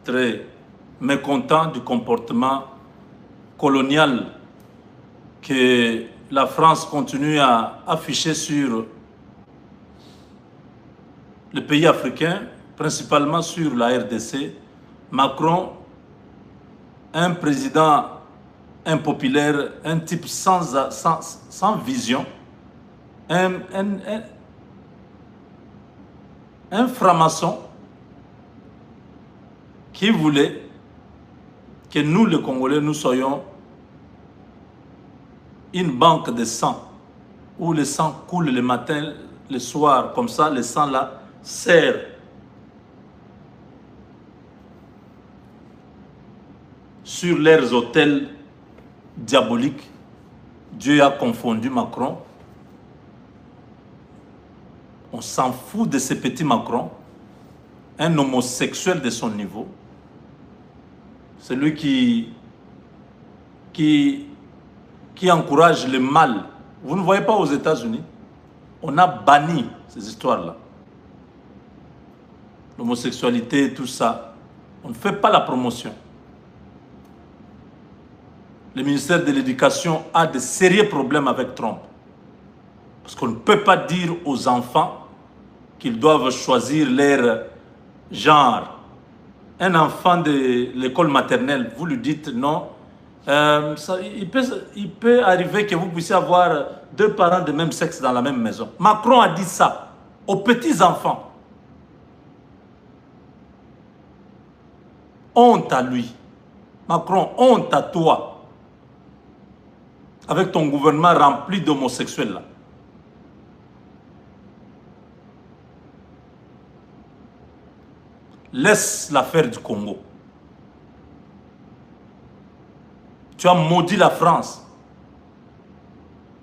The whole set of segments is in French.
très mécontent du comportement colonial que la France continue à afficher sur les pays africains, principalement sur la RDC. Macron, un président impopulaire, un type sans vision, un franc-maçon qui voulait que nous, les Congolais, nous soyons une banque de sang, où le sang coule le matin, le soir, comme ça, le sang là sert sur leurs autels diaboliques. Dieu a confondu Macron. On s'en fout de ce petit Macron, un homosexuel de son niveau, celui qui encourage le mal. Vous ne voyez pas aux États-Unis, on a banni ces histoires-là. L'homosexualité, tout ça, on ne fait pas la promotion. Le ministère de l'Éducation a de sérieux problèmes avec Trump. Parce qu'on ne peut pas dire aux enfants qu'ils doivent choisir leur genre. Un enfant de l'école maternelle, vous lui dites non. Il peut arriver que vous puissiez avoir deux parents de même sexe dans la même maison. Macron a dit ça aux petits-enfants. Honte à lui. Macron, honte à toi. Avec ton gouvernement rempli d'homosexuels là. Laisse l'affaire du Congo. Tu as maudit la France.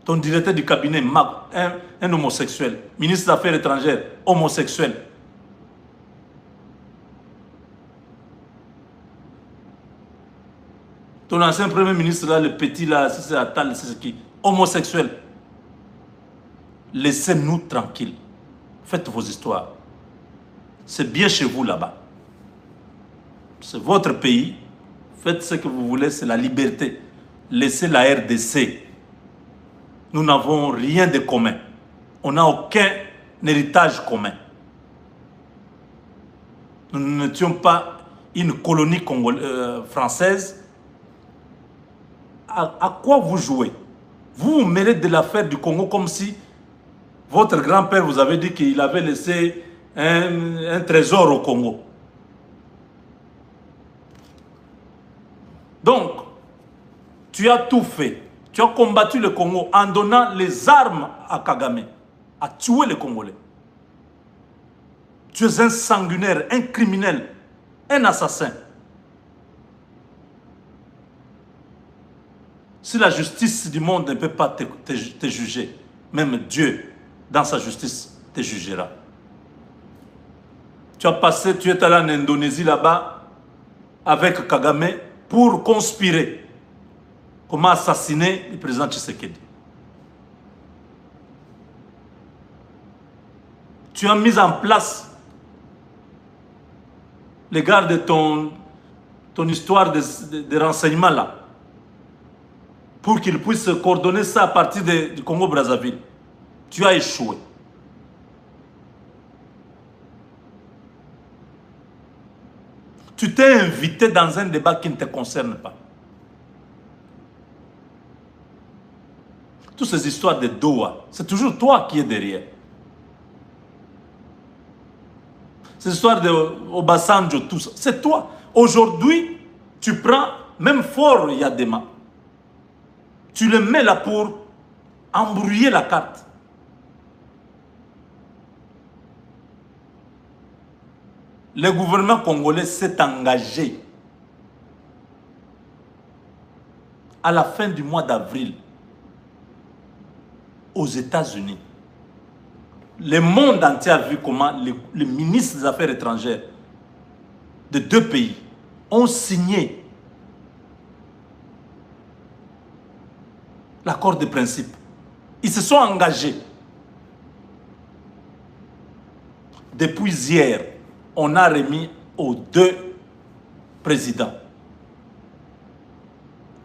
Ton directeur du cabinet, un homosexuel. Ministre des Affaires étrangères, homosexuel. Ton ancien premier ministre, là, le petit, là, c'est Attal, c'est qui? Homosexuel. Laissez-nous tranquilles. Faites vos histoires. C'est bien chez vous là-bas. C'est votre pays. Faites ce que vous voulez, c'est la liberté. Laissez la RDC. Nous n'avons rien de commun. On n'a aucun héritage commun. Nous n'étions pas une colonie française. À quoi vous jouez? Vous mêlez de l'affaire du Congo comme si votre grand-père vous avait dit qu'il avait laissé un trésor au Congo. Donc, tu as tout fait. Tu as combattu le Congo en donnant les armes à Kagame, à tuer les Congolais. Tu es un sanguinaire, un criminel, un assassin. Si la justice du monde ne peut pas te juger, même Dieu, dans sa justice, te jugera. Tu es allé en Indonésie là-bas avec Kagame pour conspirer. Comment assassiner le président Tshisekedi. Tu as mis en place les gars de ton histoire de renseignement là, pour qu'ils puissent coordonner ça à partir du Congo-Brazzaville. Tu as échoué. Tu t'es invité dans un débat qui ne te concerne pas. Toutes ces histoires de Doha, c'est toujours toi qui es derrière. Ces histoires de Obasanjo, tout ça, c'est toi. Aujourd'hui, tu prends même Fort Yadema. Tu le mets là pour embrouiller la carte. Le gouvernement congolais s'est engagé à la fin du mois d'avril aux États-Unis. Le monde entier a vu comment les ministres des Affaires étrangères de deux pays ont signé l'accord de principe. Ils se sont engagés. Depuis hier, on a remis aux deux président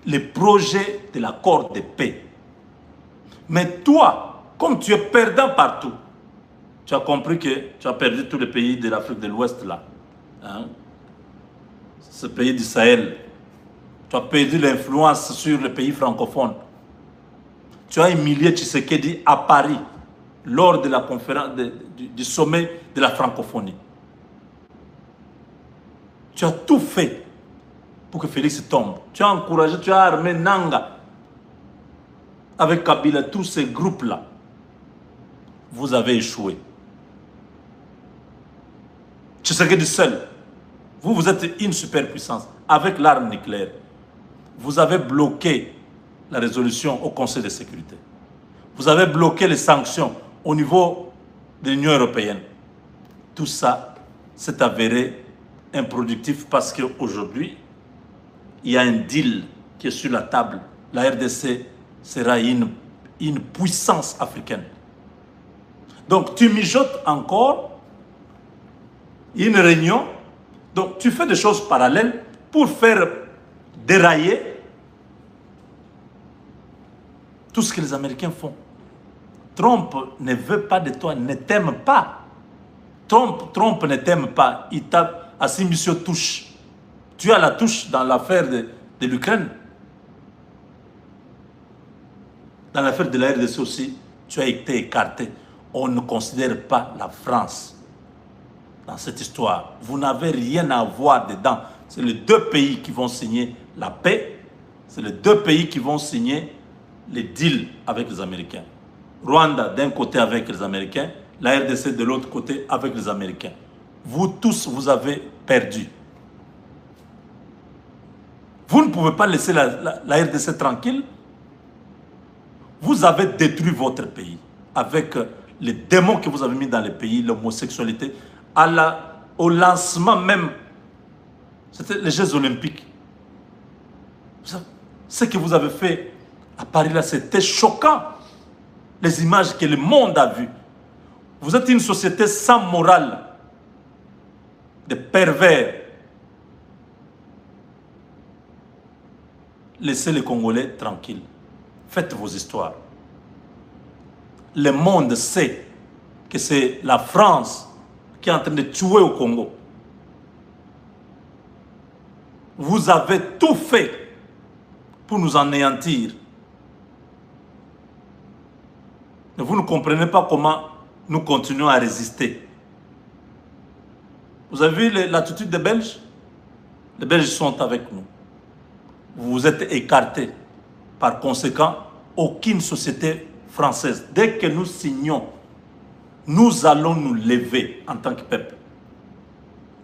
le projet de l'accord de paix. Mais toi, comme tu es perdant partout, tu as compris que tu as perdu tous les pays de l'Afrique de l'Ouest là. Hein? Ce pays du Sahel. Tu as perdu l'influence sur les pays francophones. Tu as humilié Tshisekedi à Paris lors de la conférence du sommet de la francophonie. Tu as tout fait pour que Félix tombe. Tu as encouragé, tu as armé Nanga avec Kabila, tous ces groupes-là. Vous avez échoué. Tshisekedi seul. Vous êtes une superpuissance avec l'arme nucléaire. Vous avez bloqué la résolution au Conseil de sécurité. Vous avez bloqué les sanctions au niveau de l'Union européenne. Tout ça s'est avéré improductif parce qu'aujourd'hui, il y a un deal qui est sur la table. La RDC sera une puissance africaine. Donc tu mijotes encore une réunion. Donc tu fais des choses parallèles pour faire dérailler tout ce que les Américains font. Trump ne veut pas de toi, ne t'aime pas. Trump ne t'aime pas. Il t'a assigné touche. Tu as la touche dans l'affaire de l'Ukraine. Dans l'affaire de la RDC aussi, tu as été écarté. On ne considère pas la France dans cette histoire. Vous n'avez rien à voir dedans. C'est les deux pays qui vont signer la paix. C'est les deux pays qui vont signer les deals avec les Américains. Rwanda d'un côté avec les Américains, la RDC de l'autre côté avec les Américains. Vous tous, vous avez perdu. Vous ne pouvez pas laisser la RDC tranquille. Vous avez détruit votre pays avec les démons que vous avez mis dans le pays, l'homosexualité, au lancement même. C'était les Jeux Olympiques. Ce que vous avez fait à Paris, là, c'était choquant. Les images que le monde a vues. Vous êtes une société sans morale, de pervers. Laissez les Congolais tranquilles. Faites vos histoires. Le monde sait que c'est la France qui est en train de tuer au Congo. Vous avez tout fait pour nous anéantir. Mais vous ne comprenez pas comment nous continuons à résister. Vous avez vu l'attitude des Belges? Les Belges sont avec nous. Vous vous êtes écartés. Par conséquent, aucune société française, dès que nous signons, nous allons nous lever en tant que peuple.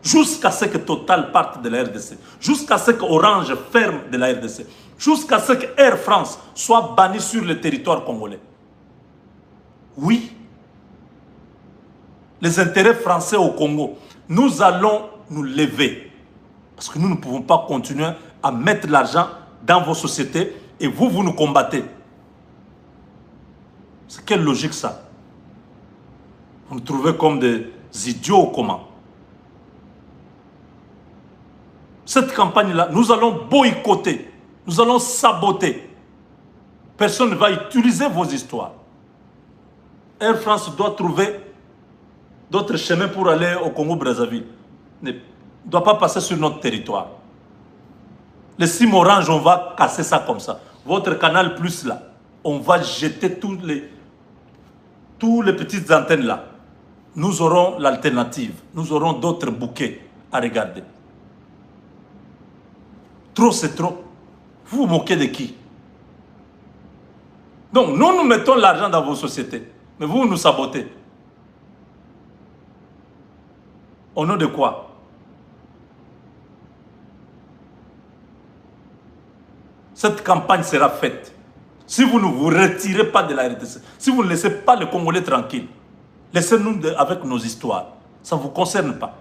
Jusqu'à ce que Total parte de la RDC. Jusqu'à ce que Orange ferme de la RDC. Jusqu'à ce que Air France soit banni sur le territoire congolais. Oui, les intérêts français au Congo, nous allons nous lever. Parce que nous ne pouvons pas continuer à mettre l'argent dans vos sociétés et vous nous combattez. C'est quelle logique ça? Vous nous trouvez comme des idiots ou comment? Cette campagne-là, nous allons boycotter, nous allons saboter. Personne ne va utiliser vos histoires. Air France doit trouver d'autres chemins pour aller au Congo-Brazzaville. Ne doit pas passer sur notre territoire. Les SIM Orange, on va casser ça comme ça. Votre Canal Plus là, on va jeter tous les petites antennes là. Nous aurons l'alternative. Nous aurons d'autres bouquets à regarder. Trop, c'est trop. Vous vous moquez de qui? Donc, nous mettons l'argent dans vos sociétés. Mais vous nous sabotez. Au nom de quoi? Cette campagne sera faite. Si vous ne vous retirez pas de la RDC, si vous ne laissez pas les Congolais tranquilles, laissez-nous avec nos histoires. Ça ne vous concerne pas.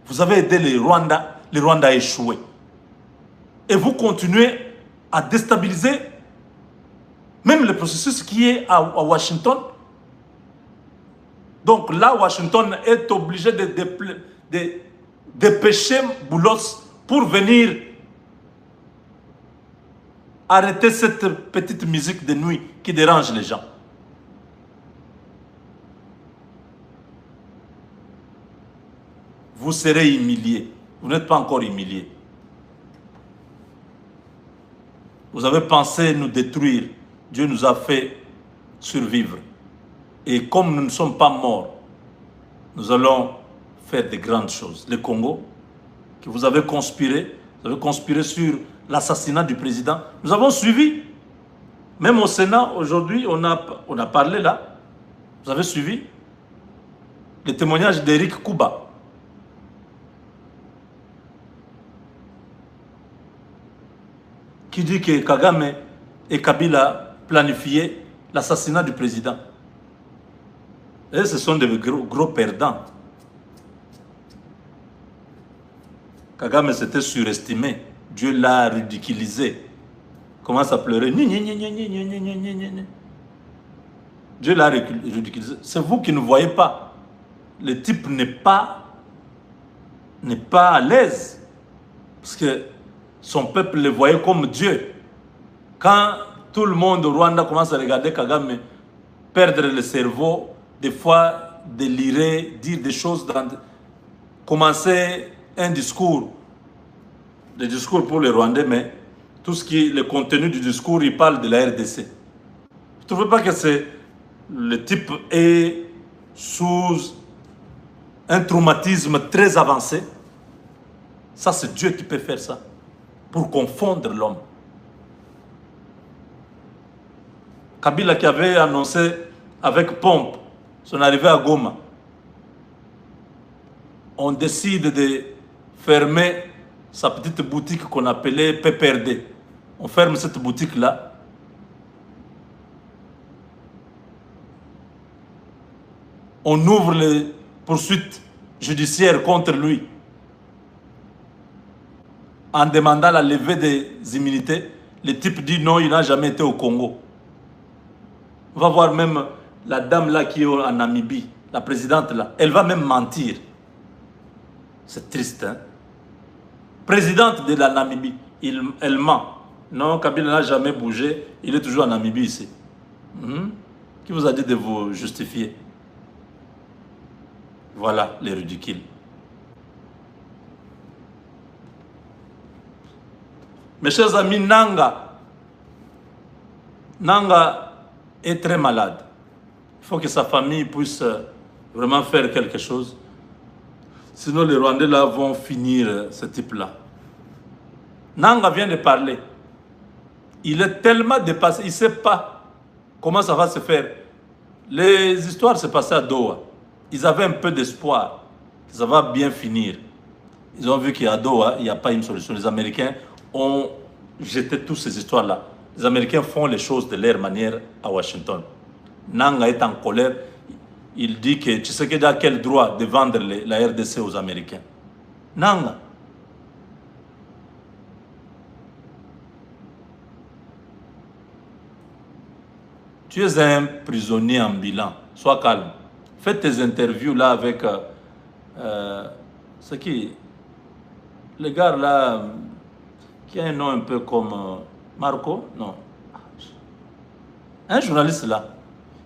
Vous avez aidé les Rwandais à échouer. Et vous continuez à déstabiliser même le processus qui est à Washington. Donc là, Washington est obligé de dépêcher Boulos pour venir arrêter cette petite musique de nuit qui dérange les gens. Vous serez humiliés. Vous n'êtes pas encore humiliés. Vous avez pensé nous détruire. Dieu nous a fait survivre. Et comme nous ne sommes pas morts, nous allons faire de grandes choses. Le Congo, que vous avez conspiré sur l'assassinat du président. Nous avons suivi. Même au Sénat, aujourd'hui, on a parlé là. Vous avez suivi le témoignage d'Éric Kouba. Qui dit que Kagame et Kabila planifiaient l'assassinat du président. Et ce sont des gros perdants. Kagame s'était surestimé. Dieu l'a ridiculisé. Commence à pleurer. Dieu l'a ridiculisé. C'est vous qui ne voyez pas. Le type n'est pas à l'aise. Parce que son peuple le voyait comme Dieu. Quand tout le monde au Rwanda commence à regarder Kagame perdre le cerveau, des fois délirer, dire des choses, commencer un discours, le discours pour les Rwandais, mais tout ce qui est le contenu du discours, il parle de la RDC. Vous ne trouvez pas que le type est sous un traumatisme très avancé? Ça, c'est Dieu qui peut faire ça, pour confondre l'homme. Kabila qui avait annoncé avec pompe son arrivée à Goma, on décide de fermer sa petite boutique qu'on appelait PPRD. On ferme cette boutique-là. On ouvre les poursuites judiciaires contre lui en demandant la levée des immunités. Le type dit non, il n'a jamais été au Congo. On va voir même la dame là qui est en Namibie, la présidente là, elle va même mentir. C'est triste, hein? Présidente de la Namibie, elle ment. Non, Kabila n'a jamais bougé, il est toujours en Namibie ici. Qui vous a dit de vous justifier? Voilà les ridicules. Mes chers amis, Nanga est très malade. Il faut que sa famille puisse vraiment faire quelque chose. Sinon, les Rwandais là vont finir ce type-là. Nanga vient de parler. Il est tellement dépassé, il ne sait pas comment ça va se faire. Les histoires se passaient à Doha. Ils avaient un peu d'espoir que ça va bien finir. Ils ont vu qu'à Doha, il n'y a pas une solution. Les Américains ont jeté toutes ces histoires-là. Les Américains font les choses de leur manière à Washington. Nanga est en colère. Il dit que Tshisekedi a quel droit de vendre la RDC aux Américains? Nanga. Tu es un prisonnier ambulant. Sois calme. Fais tes interviews là avec... c'est qui? Le gars là, qui a un nom un peu comme Marco? Non. Un journaliste là,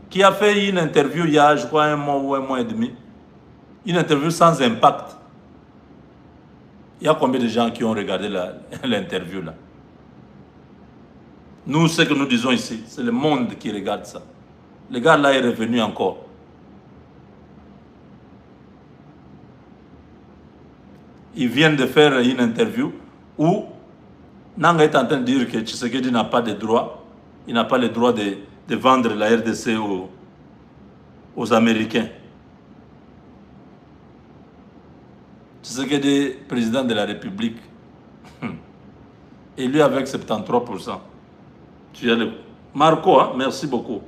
qui a fait une interview il y a, je crois, un mois ou un mois et demi. Une interview sans impact. Il y a combien de gens qui ont regardé l'interview là? Nous, ce que nous disons ici, c'est le monde qui regarde ça. Le gars là est revenu encore. Ils viennent de faire une interview où Nanga est en train de dire que Tshisekedi n'a pas de droit. Il n'a pas le droit de vendre la RDC aux Américains. Tshisekedi, président de la République, élu avec 73%. Tu as le... Marco, hein? Merci beaucoup.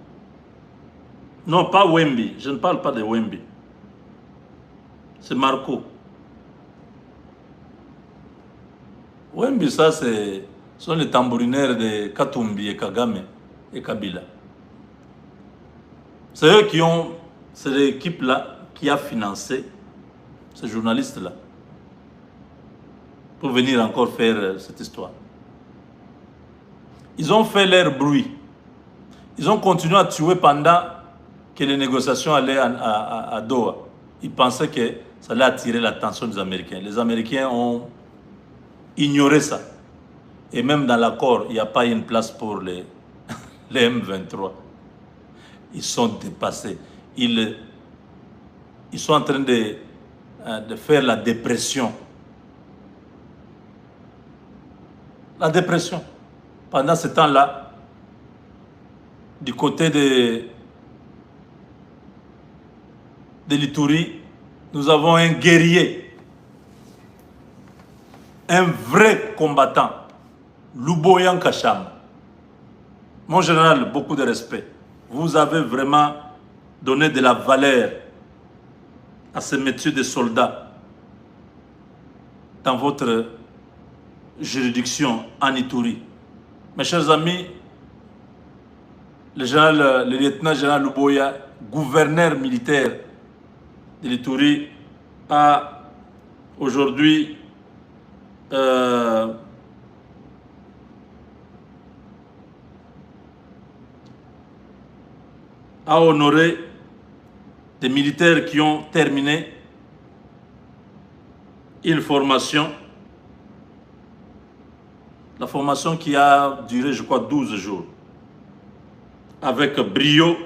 Non, pas Wemby. Je ne parle pas de Wemby. C'est Marco. Wemby, ça, sont les tambourinaires de Katumbi et Kagame et Kabila. C'est eux qui ont... C'est l'équipe-là qui a financé ces journalistes-là. pour venir encore faire cette histoire. Ils ont fait leur bruit. Ils ont continué à tuer pendant que les négociations allaient à Doha. Ils pensaient que ça allait attirer l'attention des Américains. Les Américains ont ignoré ça. Et même dans l'accord, il n'y a pas une place pour les M23. Ils sont dépassés. Ils sont en train de faire la dépression. La dépression. Pendant ce temps-là, du côté de l'Ituri, nous avons un guerrier, un vrai combattant, Luboyan Kacham. Mon général, beaucoup de respect. Vous avez vraiment donné de la valeur à ce métier de soldat dans votre juridiction en Ituri. Mes chers amis, le lieutenant-général Luboya, gouverneur militaire de l'Ituri, a aujourd'hui a honoré des militaires qui ont terminé une formation. La formation qui a duré, je crois, 12 jours. Avec brio.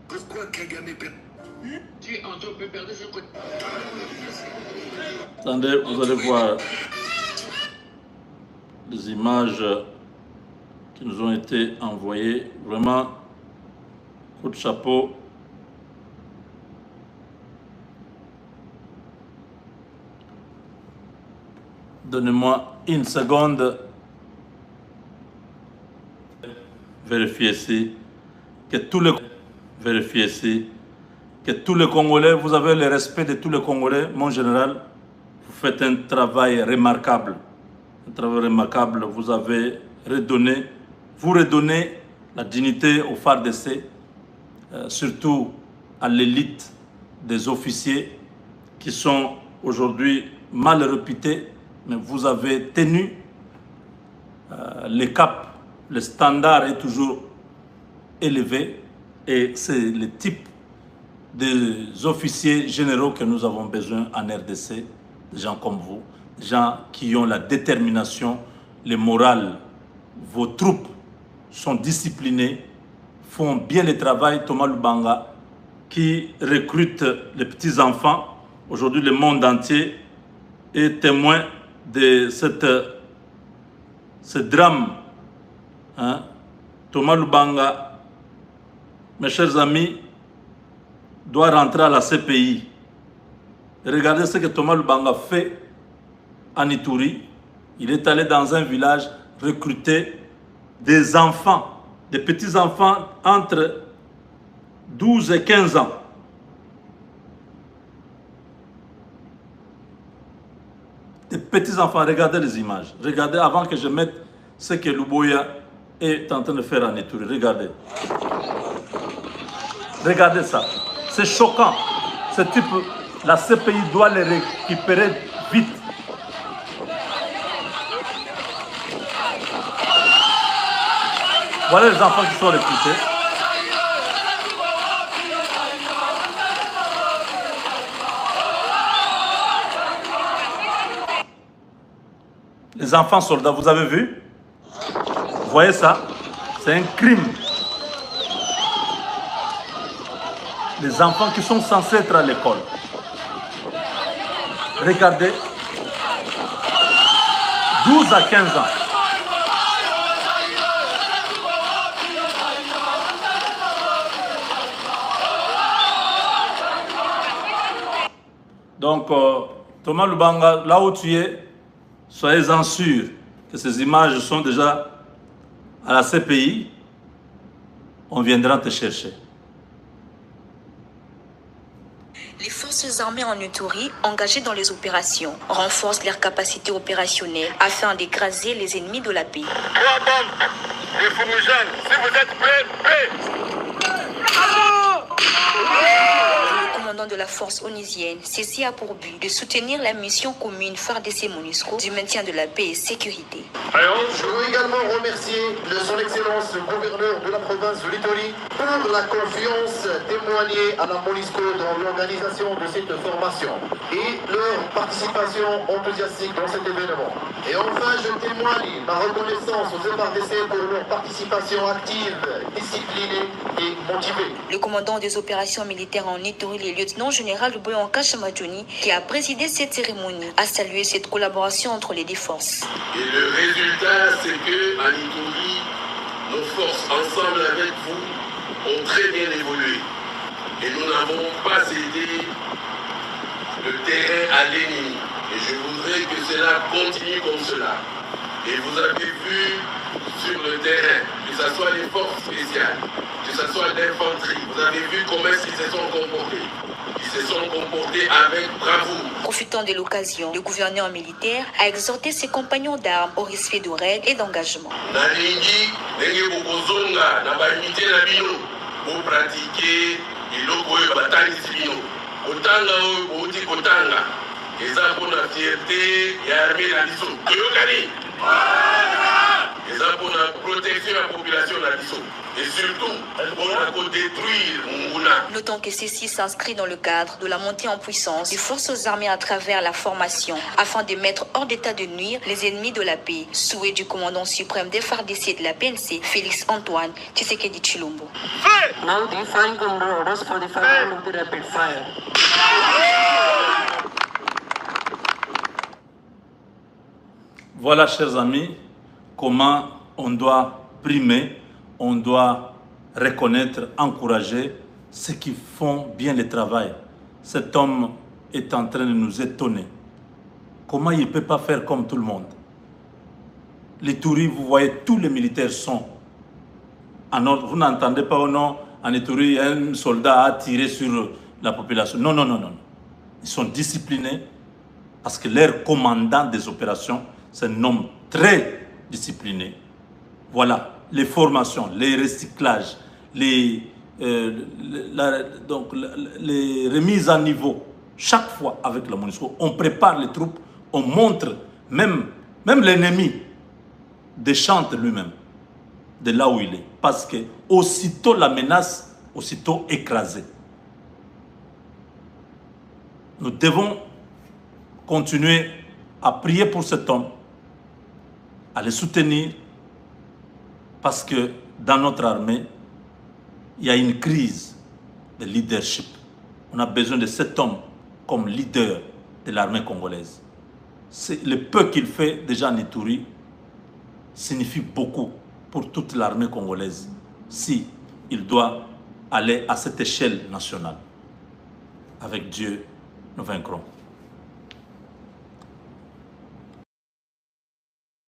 Pourquoi Kagame Attendez, vous allez voir les images qui nous ont été envoyées. Vraiment, coup de chapeau. Donnez-moi une seconde. Vérifiez ici que tous les Congolais, vous avez le respect de tous les Congolais. Mon général, vous faites un travail remarquable. Un travail remarquable. Vous avez redonné, vous redonnez la dignité aux FARDC, surtout à l'élite des officiers qui sont aujourd'hui mal réputés. Mais vous avez tenu le cap, le standard est toujours élevé et c'est le type des officiers généraux que nous avons besoin en RDC, des gens comme vous, des gens qui ont la détermination, le moral. Vos troupes sont disciplinées, font bien le travail. Thomas Lubanga qui recrute les petits-enfants. Aujourd'hui, le monde entier est témoin de ce drame. Hein? Thomas Lubanga, mes chers amis, doit rentrer à la CPI. Regardez ce que Thomas Lubanga fait en Ituri. Il est allé dans un village recruter des enfants, des petits-enfants entre 12 et 15 ans. Des petits-enfants, regardez les images. Regardez avant que je mette ce que Luboya est en train de faire en Ituri. Regardez. Regardez ça. C'est choquant. Ce type, la CPI doit les récupérer vite. Voilà les enfants qui sont recrutés. Les enfants soldats, vous avez vu? Vous voyez ça? C'est un crime. Les enfants qui sont censés être à l'école. Regardez. 12 à 15 ans. Donc, Thomas Lubanga, là où tu es, soyez-en sûrs que ces images sont déjà à la CPI. On viendra te chercher. Les forces armées en Ituri, engagées dans les opérations, renforcent leurs capacités opérationnelles afin d'écraser les ennemis de la paix. 3 bombes, les fumigènes, si vous êtes prêts, prêts. Le commandant commandant de la force onusienne saisi a pour but de soutenir la mission commune FARDC-MONUSCO du maintien de la paix et sécurité. Je veux également remercier son Excellence le gouverneur de la province de l'Itourie pour la confiance témoignée à la MONUSCO dans l'organisation de cette formation et leur participation enthousiastique dans cet événement. Et enfin, je témoigne ma reconnaissance aux FARDC pour leur participation active, disciplinée et motivée. Le commandant des opérations militaires en Ituri, le lieutenant-général Boyanka Chamadjoni, qui a présidé cette cérémonie, a salué cette collaboration entre les deux forces. Et le résultat, c'est qu'en Ituri, nos forces, ensemble avec vous, ont très bien évolué. Et nous n'avons pas cédé le terrain à l'ennemi. Et je voudrais que cela continue comme cela. Et vous avez vu sur le terrain, que ce soit les forces spéciales, que ce soit l'infanterie, vous avez vu comment ils se sont comportés. Ils se sont comportés avec bravoure. Profitant de l'occasion, le gouverneur militaire a exhorté ses compagnons d'armes au respect de règles et d'engagement. Nalingi, ndenge bokozonga na baunité na bino pour pratiquer eloko oyo batangisi bino. Kotanga oyo bouti kotanga. Eza mpona fierté ya armée na biso. Toyokani. Eza mpona protection ya population na biso. Et surtout, on a détruire Munguna. Notons que ceci s'inscrit dans le cadre de la montée en puissance des forces armées à travers la formation, afin de mettre hors d'état de nuire les ennemis de la paix. Souhait du commandant suprême des FARDC de la PNC, Félix Antoine Tshisekedi Tshilombo. Now the flying orders for the firing of the rapid fire. Voilà, chers amis, comment on doit primer, on doit reconnaître, encourager ceux qui font bien le travail. Cet homme est en train de nous étonner. Comment il ne peut pas faire comme tout le monde? Les Touris, vous voyez, tous les militaires sont en ordre. Vous n'entendez pas au nom, en Ituri, un soldat a tiré sur la population. Non, non, non, non. Ils sont disciplinés parce que leur commandant des opérations, c'est un homme très discipliné. Voilà, les formations, les recyclages, les remises à niveau. Chaque fois avec la MONUSCO, on prépare les troupes, on montre, même l'ennemi déchante lui-même de là où il est. Parce que aussitôt la menace, aussitôt écrasée. Nous devons continuer à prier pour cet homme, à le soutenir, parce que dans notre armée, il y a une crise de leadership. On a besoin de cet homme comme leader de l'armée congolaise. Le peu qu'il fait déjà en Ituri signifie beaucoup pour toute l'armée congolaise si il doit aller à cette échelle nationale. Avec Dieu, nous vaincrons.